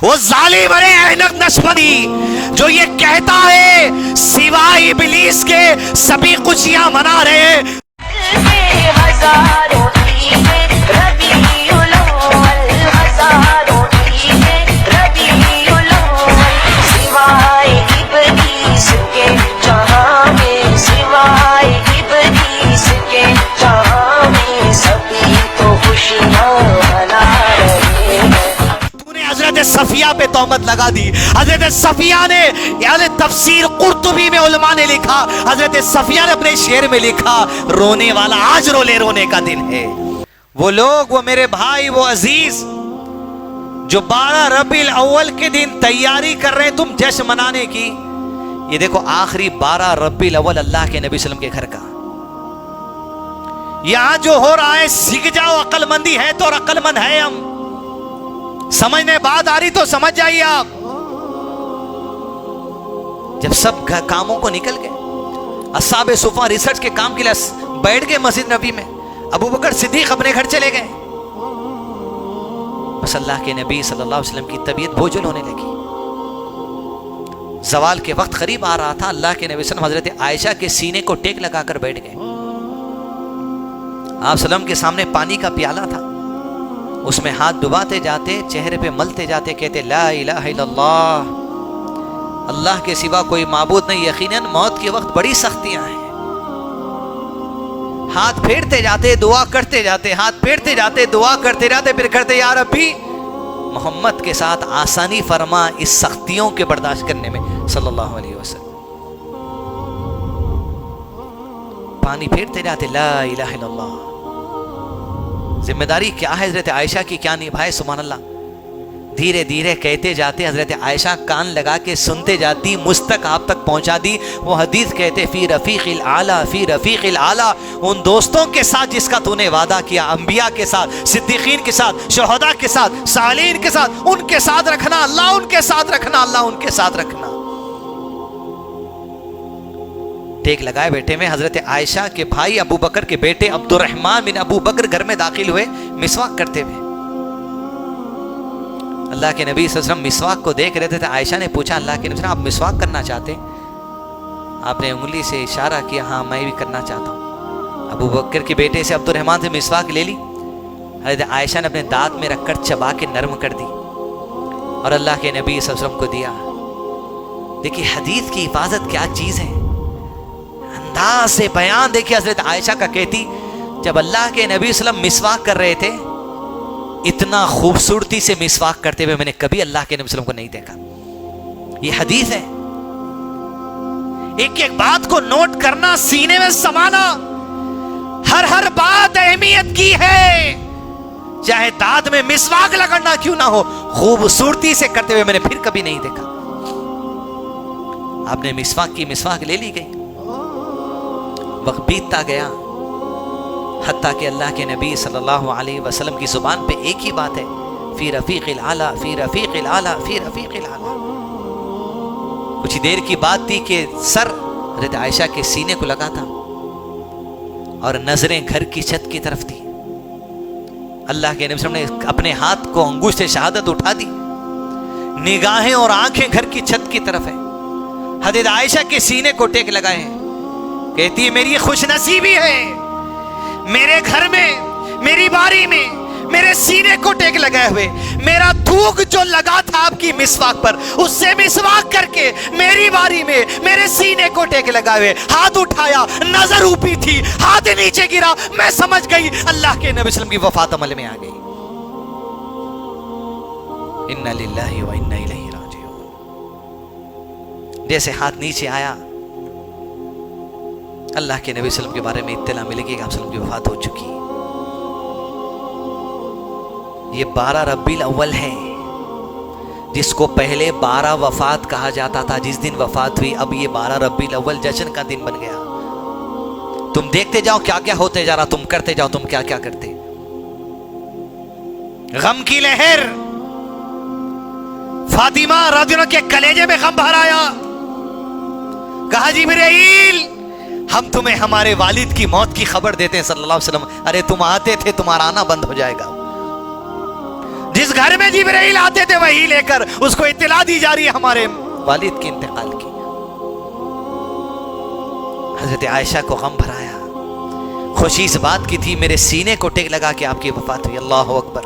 वो जालिम अरे ऐनक नस्बंदी जो ये कहता है सिवाय इब्लीस के सभी खुशियां मना रहे। सफिया पे तोहमत लगा दी। हजरत सफिया ने यानी तफसीर कुर्तुबी में उलमा ने लिखा, हजरत सफिया ने अपने शेर में लिखा, रोने वाला आज रोले रोने का दिन है। वो लोग, वो मेरे भाई, वो अजीज जो 12 रबीउल अव्वल के दिन तैयारी कर रहे हैं तुम जश्न मनाने की, ये देखो आखिरी 12 रबीउल अव्वल अल्लाह के नबी सल्लल्लाहु अलैहि वसल्लम के घर का यहां जो हो रहा है, सीख जाओ। अक्लमंदी है तो, और अक्लमंद है हम, समझने बात आ रही तो समझ जाइए आप। जब सब कामों को निकल गए, अस्हाबे सुफा रिसर्च के काम के लिए बैठ गए मस्जिद नबी में, अबू बकर सिद्दीक अपने घर चले गए। बस अल्लाह के नबी सल्लल्लाहु अलैहि वसल्लम की तबीयत बोझल होने लगी। ज़वाल के वक्त करीब आ रहा था। अल्लाह के नबी सल्लल्लाहु अलैहि वसल्लम हजरत आयशा के सीने को टेक लगाकर बैठ गए। आप सल्लम के सामने पानी का प्याला था, उसमें हाथ डुबाते जाते, चेहरे पे मलते जाते, कहते ला इलाहा इल्लल्लाह, अल्लाह के सिवा कोई माबूद नहीं, यकीनन मौत के वक्त बड़ी सख्तियां हैं। हाथ फेरते जाते, दुआ करते जाते, हाथ फेरते जाते, दुआ करते जाते, फिर करते या रब्बी मोहम्मद के साथ आसानी फरमा इस सख्तियों के बर्दाश्त करने में सल्लल्लाहु अलैहि वसल्लम। पानी फेरते जाते, ला इलाहा इल्लल्लाह। जिम्मेदारी क्या है हजरत आयशा की, क्या निभाए, सुभान अल्लाह। धीरे धीरे कहते जाते, हजरत आयशा कान लगा के सुनते जाती, मुझ तक आप तक पहुंचा दी वो हदीस। कहते फी रफीक़िल आला, फी रफीक़िल आला, उन दोस्तों के साथ जिसका तूने वादा किया, अंबिया के साथ, सिद्दीकीन के साथ, शुहदा के साथ, सालीन के साथ, उनके साथ रखना अल्लाह, उनके साथ रखना अल्लाह, उनके साथ रखना। टेक लगाए बैठे में हजरत आयशा के भाई अबू बकर के बेटे अब्दुर्रहमान बिन अबू बकर घर में दाखिल हुए मिसवाक करते हुए। अल्लाह के नबी सल्लल्लाहु अलैहि वसल्लम मिसवाक को देख रहे थे। आयशा ने पूछा, अल्लाह के नबी आप मिसवाक करना चाहते? आपने उंगली से इशारा किया, हाँ मैं भी करना चाहता हूँ। अबू बकर के बेटे से अब्दुर्रहमान से मिसवाक ले ली। हजरत आयशा ने अपने दांत में रखकर चबा के नरम कर दी और अल्लाह के नबी सल्लल्लाहु अलैहि वसल्लम को दिया। देखिए हदीस की हिफाजत क्या चीज है, अंदाज से बयान देखिए। हजरत आयशा का कहती, जब अल्लाह के नबी सल्लल्लाहु अलैहि वसल्लम मिसवाक कर रहे थे, इतना खूबसूरती से मिसवाक करते हुए मैंने कभी अल्लाह के नबी सल्लल्लाहु अलैहि वसल्लम को नहीं देखा। ये हदीस है। एक एक बात को नोट करना, सीने में समाना, हर हर बात अहमियत की है। चाहे दांत में मिसवाक लगना क्यों ना हो, खूबसूरती से करते हुए मैंने फिर कभी नहीं देखा। आपने मिसवाक की, मिसवाक ले ली गई। वक्त बीतता गया, हत्ता कि अल्लाह के नबी सल्लल्लाहु अलैहि वसल्लम की जुबान पे एक ही बात है, फी रफीक़िल आला, फी रफीक़िल आला, फी रफीक़िल आला। कुछ देर की बात थी कि सर हज़रत आयशा के सीने को लगा था और नजरें घर की छत की तरफ थी। अल्लाह के नबी सल्लल्लाहु अलैहि वसल्लम ने अपने हाथ को अंगूठ से शहादत उठा दी, निगाहें और आंखें घर की छत की तरफ है। हज़रत आयशा के सीने को टेक लगाए हैं। कहती है मेरी खुशनसीबी है, मेरे घर में, मेरी बारी में मेरे सीने को टेक लगाए हुए, मेरा थूक जो लगा था आपकी मिसवाक पर, उससे मिसवाक करके मेरी बारी में मेरे सीने को टेक लगाए हुए, हाथ उठाया, नजर ऊपी थी, हाथ नीचे गिरा, मैं समझ गई अल्लाह के नबी सल्लल्लाहु अलैहि वसल्लम की वफात अमल में आ गई। इन्ना लिल्लाहि व इन्ना इलैहि राजिऊन। जैसे हाथ नीचे आया, अल्लाह के नबी सल्लल्लाहु अलैहि वसल्लम के बारे में इत्तला मिलेगी कि आप सल्लल्लाहु अलैहि वसल्लम की वफात हो चुकी। ये 12 रबीउल अव्वल है, जिसको पहले 12 वफात कहा जाता था। जिस दिन वफात हुई, अब ये 12 रबीउल अव्वल जश्न का दिन बन गया। तुम देखते जाओ क्या क्या होते जा रहा, तुम करते जाओ तुम क्या क्या करते। गम की लहर, फातिमा रज़ियल्लाहु के कलेजे में गम भर आया। कहा जिब्रील हम तुम्हें हमारे वालिद की मौत की खबर देते हैं सल्लल्लाहु अलैहि वसल्लम। अरे तुम आते थे, तुम्हारा आना बंद हो जाएगा। जिस घर में जिब्राइल आते थे वही लेकर उसको इत्तला दी जा रही है हमारे वालिद के इंतकाल की। हजरत आयशा को गम भराया, खुशी इस बात की थी मेरे सीने को टेक लगा के आपकी वफात हुई। अल्लाह अकबर।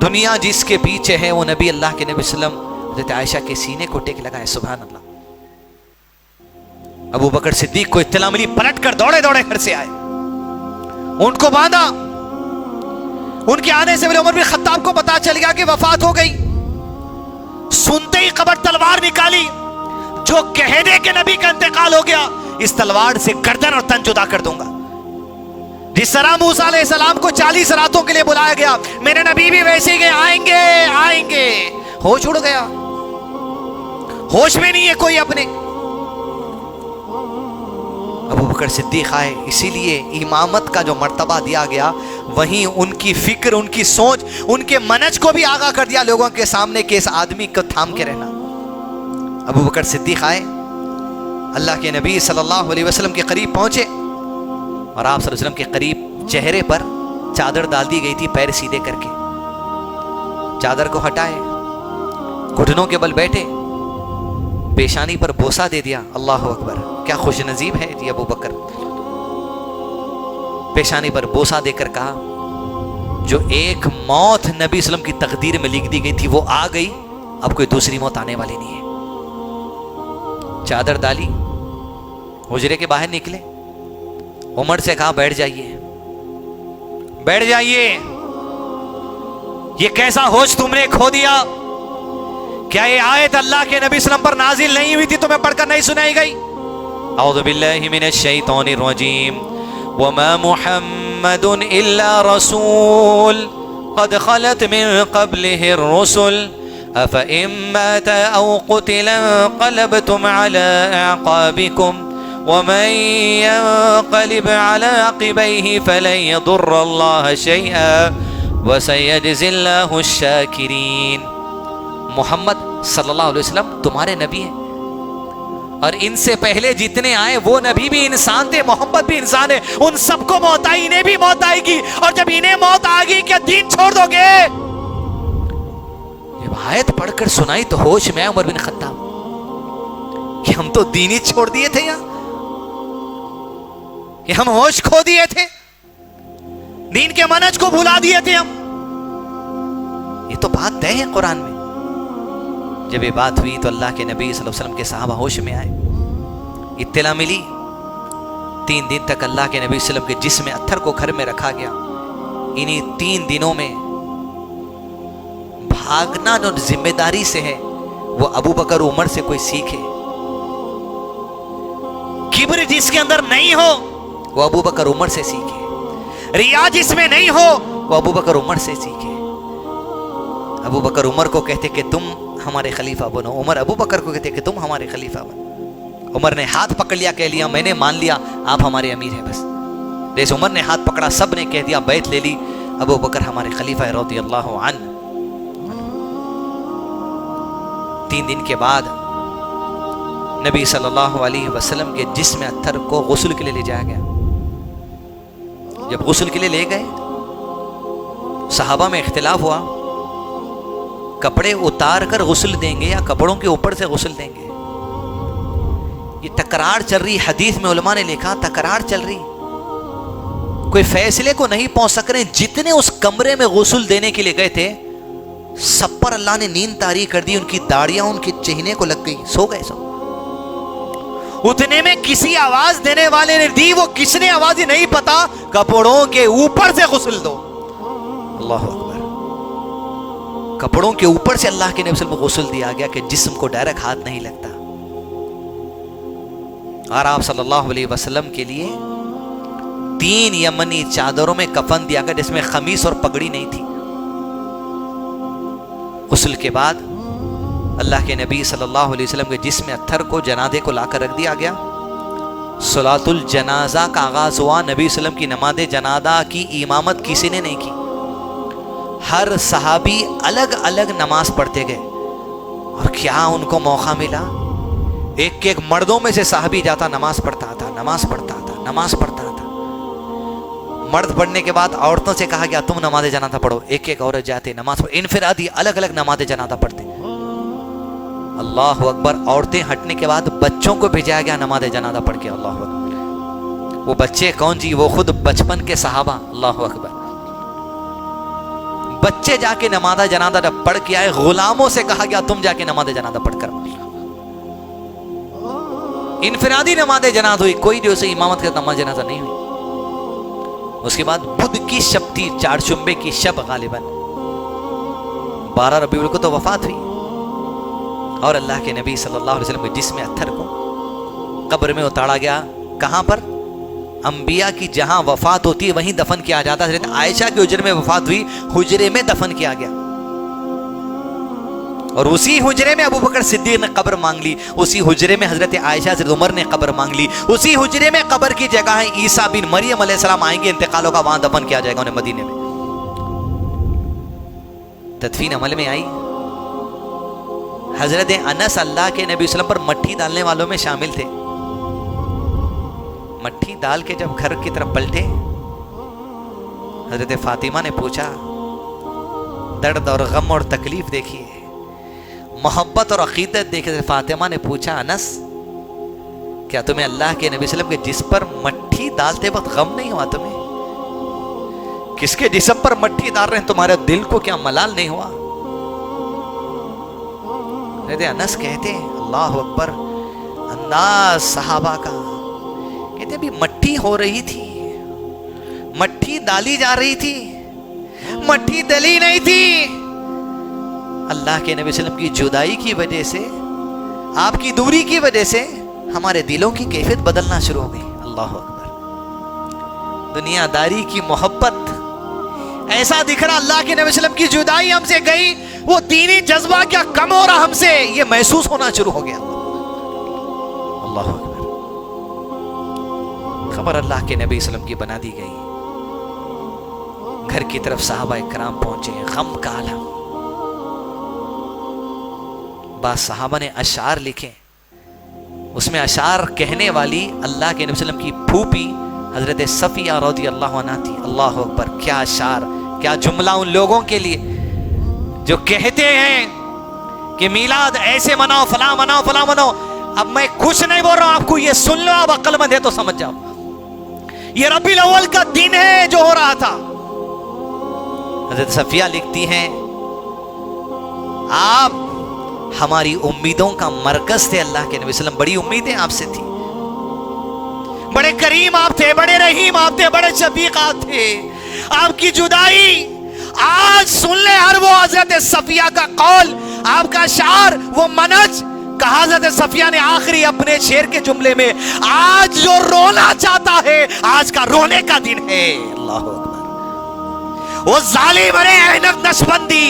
दुनिया जिसके पीछे है वो नबी अल्लाह के नबी सल्लम हजरत आयशा के सीने को टेक लगाए। सुभान अल्लाह। अबू बकर सिद्दीक को इत्तला मिली, पलट कर दौड़े दौड़े घर से आए, उनको बांधा। उनके आने से पहले उमर बिन खत्ताब को पता चल गया कि वफात हो गई। सुनते ही कबर तलवार निकाली, जो कह दे कि नबी का इंतकाल हो गया, इस तलवार से गर्दन और तन जुदा कर दूंगा। जिस तरह मूसा अलैहिस्सलाम को 40 रातों के लिए बुलाया गया, मेरे नबी भी वैसे ही गए, आएंगे आएंगे। होश उड़ गया, होश में नहीं है कोई अपने। अबू बकर सिद्दीक आए, इसीलिए इमामत का जो मर्तबा दिया गया वहीं उनकी फिक्र, उनकी सोच, उनके मनज को भी आगाह कर दिया लोगों के सामने कि इस आदमी को थाम के रहना। अबू बकर सिद्दीक आए, अल्लाह के नबी सल्लल्लाहु अलैहि वसल्लम के करीब पहुंचे और आप सल्लल्लाहु अलैहि वसल्लम के करीब चेहरे पर चादर डाल दी गई थी, पैर सीधे करके चादर को हटाए, घुटनों के बल बैठे, पेशानी पर बोसा दे दिया। अल्लाह अकबर, क्या खुश नसीब है जी अबू बकर। पेशानी पर बोसा देकर कहा, जो एक मौत नबी सल्लम की तकदीर में लिख दी गई थी वो आ गई, अब कोई दूसरी मौत आने वाली नहीं है। चादर डाली, हुजरे के बाहर निकले, उमर से कहा बैठ जाइए, बैठ जाइए। ये कैसा होश तुमने खो दिया? क्या ये आयत अल्लाह के नबी सल्लम पर नाजिल नहीं हुई थी, तुम्हें पढ़कर नहीं सुनाई गई? औज़ु बिल्लाहि मिनश शैतानिर रजीम। वमा मुहम्मदुन इल्ला रसूल क़द खलत मिन क़ब्लिहिर रुसुल अफ़इन मात औ क़ुतिला क़लबतुम अला अक़ाबिकुम वमन यन्क़लिब अला अक़बैहि फलन यदुर्रल्लाह शैअा वसयजज़िल्लाहु शाकिरीन। मोहम्मद सल्लल्लाहु अलैहि वसल्लम तुम्हारे नबी हैं और इनसे पहले जितने आए वो नबी भी इंसान थे, मोहम्मद भी इंसान है। उन सबको मौत आई, इन्हें भी मौत आएगी, और जब इन्हें मौत आ गई क्या दीन छोड़ दोगे? जब आयत पढ़कर सुनाई तो होश में उमर बिन खत्ताब कि हम तो दीन ही छोड़ दिए थे, यार कि हम होश खो दिए थे, दीन के मनज को भुला दिए थे हम। ये तो बात तय है कुरान में। जब ये बात हुई तो अल्लाह के नबी सल्लल्लाहु अलैहि वसल्लम के सहाबा होश में आए, इत्तला मिली। 3 दिन तक अल्लाह के नबी सल्लल्लाहु अलैहि वसल्लम के जिस्म अत्थर को घर में रखा गया। इन्हीं 3 दिनों में भागना जो जिम्मेदारी से है वो अबू बकर उमर से कोई सीखे। किब्र जिसके अंदर नहीं हो वो अबू बकर उमर से सीखे। रिया जिसमें नहीं हो वो अबू बकर उमर से सीखे। अबू बकर उमर को कहते कि तुम हमारे खलीफा बनो, उमर अबू बकर को कहते कि तुम हमारे खलीफा बनो। उमर ने हाथ पकड़ लिया, कह लिया मैंने मान लिया आप हमारे अमीर हैं बस। जैसे उमर ने हाथ पकड़ा, सब ने कह दिया बैत ले ली, अबू बकर हमारे खलीफा है रज़ियल्लाहु अन्हु। 3 दिन के बाद नबी सल्लल्लाहु अलैहि वसल्लम के जिस्म अत्थर को गुस्ल के लिए ले जाया गया। जब गुस्ल के लिए ले गए, सहाबा में इख्तिलाफ हुआ, कपड़े उतार कर गुस्ल देंगे या कपड़ों के ऊपर से गुस्ल देंगे। ये तकरार चल रही, हदीस में उलमा ने लिखा तकरार चल रही, कोई फैसले को नहीं पहुंच सक रहे। जितने उस कमरे में गुस्ल देने के लिए गए थे सब पर अल्लाह ने नींद तारी कर दी, उनकी दाढ़ियां उनके चेहरे को लग गई, सो गए सब। उतने में किसी आवाज देने वाले ने दी, वो किसने आवाज ही नहीं पता, कपड़ों के ऊपर से गुस्ल दो। अल्लाह अकबर। कपड़ों के ऊपर से अल्लाह के नबी सल्लल्लाहु अलैहि वसल्लम को गुस्ल दिया गया कि जिस्म को डायरेक्ट हाथ नहीं लगता। और आप सल्लल्लाहु अलैहि वसल्लम के लिए 3 यमनी चादरों में कफन दिया गया जिसमें खमीस और पगड़ी नहीं थी। गुस्ल के बाद अल्लाह के नबी सल्लल्लाहु अलैहि वसल्लम के जिस्म अत्थर को जनाजे को लाकर रख दिया गया। सलातुल जनाजा का आगाज हुआ। नबी सल्लम की नमाज़े जनाजा की इमामत किसी ने नहीं की, हर सहाबी अलग अलग नमाज पढ़ते गए। और क्या उनको मौका मिला, एक एक मर्दों में से साहबी जाता नमाज पढ़ता था, नमाज पढ़ता था, नमाज पढ़ता था। मर्द पढ़ने के बाद औरतों से कहा गया तुम नमाज जनाजा पढ़ो। एक एक औरत जाते नमाज पढ़, इनफिरादी अलग अलग नमाज जनाजा पढ़ते। अल्लाह अकबर। औरतें हटने के बाद बच्चों को भेजा गया नमाज जनाजा पढ़ के। अल्लाह अकबर। वो बच्चे कौन जी? वो खुद बचपन के सहाबा। अल्लाह अकबर। बच्चे जाके नमाज जनाजा पढ़ के आए। गुलामों से कहा गया तुम जाके नमाज जनाजा पढ़कर। इनफिरादी नमाज जनाजा हुई, कोई जो से इमामत का नमाज जनाजा नहीं हुई। उसके बाद बुध की शब थी, चारशुम्बे की शब, गालिबन 12 रबीउल को तो वफात हुई। और अल्लाह के नबी सल्लल्लाहु अलैहि वसल्लम के जिस्म अत्थर को कब्र में उतारा गया। कहां पर? अंबिया की जहां वफात होती है वहीं दफन किया जाता है। आयशा के हुजरे में वफात हुई, हुजरे में दफन किया गया। और उसी हुजरे में अबू बकर सिद्दीक ने कब्र मांग ली। उसी हुजरे में हजरत आयशा हजरत उमर ने कब्र मांग ली। उसी हुजरे में कब्र की जगह है। ईसा बिन मरियम अलैहिस्सलाम आएंगे, इंतकालों का वहां दफन किया जाएगा उन्हें मदीने में। तदफीन अमल में आई। हजरत अनस अल्लाह के नबी वसल्लम पर मट्टी डालने वालों में शामिल थे। मट्टी डाल के जब घर की तरफ पलटे, हजरत फातिमा ने पूछा, दर्द और गम और तकलीफ देखिए, मोहब्बत और अकीदत देखे। फातिमा ने पूछा, अनस क्या तुम्हें अल्लाह के नबी वसल्लम के जिस्म पर मट्टी डालते वक्त गम नहीं हुआ? तुम्हें किसके जिस्म पर मट्टी डाल रहे हैं, तुम्हारे दिल को क्या मलाल नहीं हुआ? अनस कहते, अल्लाह अकबर, अंदाज सहाबा का। कहते अभी मट्टी हो रही थी, मट्टी डाली जा रही थी, मट्टी डली नहीं थी। अल्लाह के नबी वसल्लम की जुदाई की वजह से, आपकी दूरी की वजह से हमारे दिलों की कैफियत बदलना शुरू हो गई। अल्लाह अकबर। दुनियादारी की मोहब्बत, ऐसा दिख रहा अल्लाह के नबी वसल्लम की जुदाई हमसे गई, वो दीनी जज्बा क्या कम हो रहा हमसे, ये महसूस होना शुरू हो गया। अल्लाह अकबर। खबर अल्लाह के नबी वसल्लम की बना दी गई। घर की तरफ साहबा इकराम पहुंचे, गम का आलम। बाद साहबा ने अशार लिखे, उसमें अशार कहने वाली अल्लाह के नबी वसल्लम की फूफी हजरत सफिया रज़ी अल्लाह अन्हा थी। अल्लाह अकबर। क्या अशार, क्या जुमला उन लोगों के लिए जो कहते हैं कि मीलाद ऐसे मनाओ, फला मनाओ, फला मनाओ। अब मैं कुछ नहीं बोल रहा हूं, आपको ये सुन लो, आप अक्लमंद है तो समझ जाओ। ये रबीउल अव्वल का दिन है जो हो रहा था। हजरत सफिया लिखती हैं, आप हमारी उम्मीदों का मरकज थे। अल्लाह के नबी वसल्लम, बड़ी उम्मीदें आपसे थी, बड़े करीम आप थे, बड़े रहीम आप थे, बड़े शफीक आप थे। आपकी जुदाई आज सुन ले हर वो हजरत सफिया का कौल, आपका शार, वो मनज। कहा हजरत सफिया ने आखिरी अपने शेर के जुमले में, आज जो रोना चाहता है आज का रोने का दिन है। अल्लाह अकबर। वो जालिम अरे अहनक नशबंदी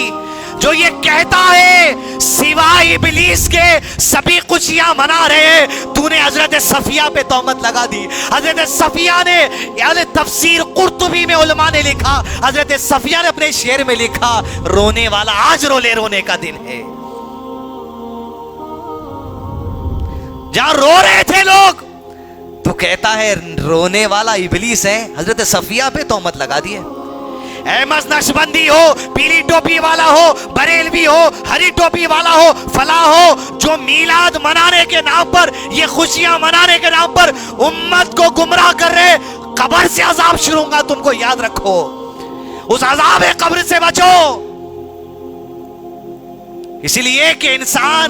जो ये कहता है सिवाय इब्लीस के सभी खुशियां मना रहे, तूने हजरत सफिया पे तोहमत लगा दी। हजरत सफिया ने, यानी तफसीर कुर्तुबी में उलमा ने लिखा, हजरत सफिया ने अपने शेर में लिखा, रोने वाला आज रोले, रोने का दिन है। जहां रो रहे थे लोग तो कहता है रोने वाला इब्लीस है। हजरत सफिया पे तोहमत लगा दिए। अहमद नक्शबंदी हो, पीली टोपी वाला हो, बरेलवी हो, हरी टोपी वाला हो, फला हो, जो मीलाद मनाने के नाम पर, ये खुशियां मनाने के नाम पर उम्मत को गुमराह कर रहे, कब्र से अजाब शुरू होगा, तुमको याद रखो। उस अजाब कब्र से बचो। इसलिए कि इंसान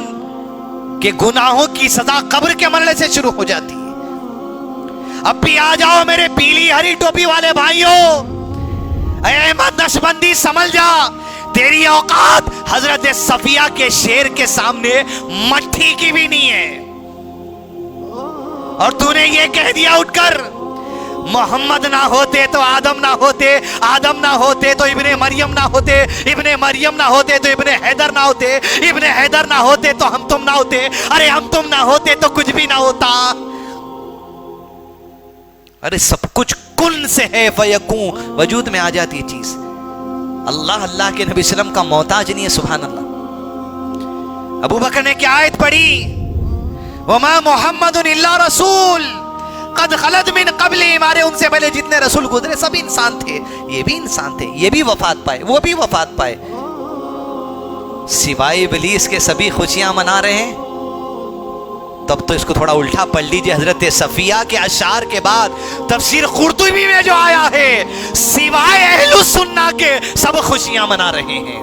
के गुनाहों की सजा कब्र के मरने से शुरू हो जाती है। अब भी आ जाओ मेरे पीली हरी टोपी वाले भाइयों, अहमद नक्शबंदी समझ जा, तेरी औकात हजरत सफिया के शेर के सामने मट्टी की भी नहीं है। और तूने ये कह दिया उठकर, मोहम्मद ना होते तो आदम ना होते, आदम ना होते तो इब्ने मरियम ना होते, इब्ने मरियम ना होते तो इब्ने हैदर ना होते, इब्ने हैदर ना होते तो हम तुम ना होते, अरे हम तुम ना होते तो कुछ भी ना होता। अरे सब कुछ कुन से है, फयकून, वजूद में आ जाती है चीज। अल्लाह अल्लाह के नबी सल्लम का मोहताज नहीं है। सुभान अल्लाह। अबू बकर ने क्या आयत पढ़ी, वमा मुहम्मदुन इल्ला रसूल कद खलद मिन क़ब्ली, हमारे उनसे पहले जितने रसूल गुजरे सब इंसान थे, ये भी इंसान थे, ये भी वफात पाए, वो भी वफात पाए, सिवाय इब्लीस के सभी खुशियां मना रहे हैं। तब तो इसको थोड़ा उल्टा पढ़ लीजिए। हजरत सफिया के अशार के बाद तफसीर कुर्तुबी में जो आया है, सिवाय अहलुस सुन्ना के सब खुशियां मना रहे हैं।